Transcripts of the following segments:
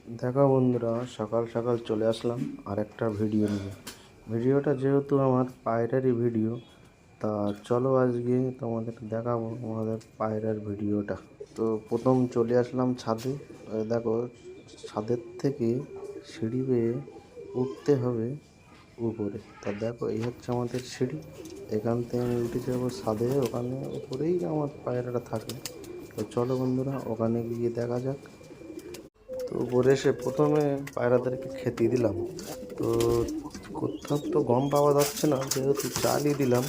দেখো বন্ধুরা, সকাল সকাল চলে আসলাম আর একটা ভিডিও নিয়ে। ভিডিওটা যেহেতু আমার পায়রারই ভিডিও, তা চলো আজকে তোমাদের দেখাবো আমাদের পায়রার ভিডিওটা। তো প্রথম চলে আসলাম ছাদে। দেখো, ছাদের থেকে সিঁড়ি বেয়ে উঠতে হবে উপরে। তা দেখো, এই হচ্ছে আমাদের সিঁড়ি। এখান থেকে আমি উঠে যাবো ছাদে, ওখানে উপরেই আমার পায়রাটা থাকে। তো চলো বন্ধুরা, ওখানে গিয়ে দেখা যাক। তো উপরে এসে প্রথমে পায়রাদেরকে খেতে দিলাম। তো কোথাও তো গম পাওয়া যাচ্ছে না, যেহেতু চালই দিলাম।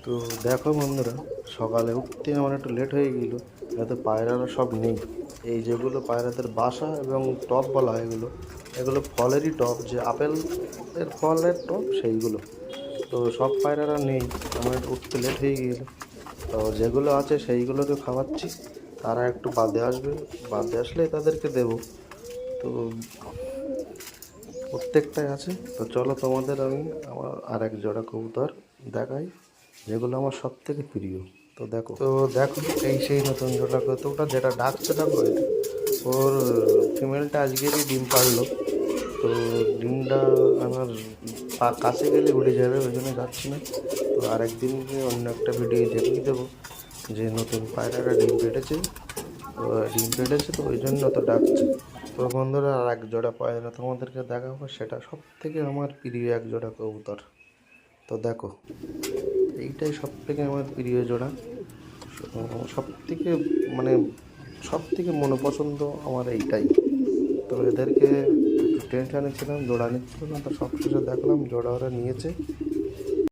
তো দেখো বন্ধুরা, সকালে উঠতে আমার একটু লেট হয়ে গেল, যাতে পায়রারা সব নেই। এই যেগুলো পায়রাদের বাসা এবং টব বলা হয়, এগুলো এগুলো ফলেরই টব, যে আপেলের ফলের টব সেইগুলো। তো সব পায়রারা নেই, আমার একটু উঠতে লেট হয়ে গেল। তো যেগুলো আছে সেইগুলোকে খাওয়াচ্ছি। তারা একটু বাদে আসবে, বাদে আসলে তাদেরকে দেবো। তো প্রত্যেকটাই আছে। তো চলো তোমাদের আমি আমার আর এক জোড়া কবুতর দেখাই, যেগুলো আমার সব থেকে প্রিয়। তো দেখো, এই সেই নতুন জোড়া কবুতরটা যেটা ডাকছে, দেখো এটা। ওর ফিমেলটা আজকেরই ডিম পারলো। তো ডিমটা আমার কাছে গেলে উড়ে যাবে, ওই জন্য যাচ্ছি না। তো আরেকদিন অন্য একটা ভিডিও দেখিয়ে দেবো যে নতুন পায়রাটা ডিম পেড়েছে। তো ডিম পেড়েছে, তো ওই জন্য তো ডাকছে। তো বন্ধুরা, আর এক জোড়া পায়রা তোমাদেরকে দেখাবো, সেটা সব থেকে আমার প্রিয় এক জোড়া কবুতর। তো দেখো, এইটাই সব থেকে আমার প্রিয় জোড়া। সব থেকে মানে সব থেকে মনোপছন্দ আমার এইটাই। তো এদেরকে একটু টেনশানে ছিলাম, জোড়া নিচ্ছিল না, তো সব শেষে দেখলাম জোড়া ওরা নিয়েছে।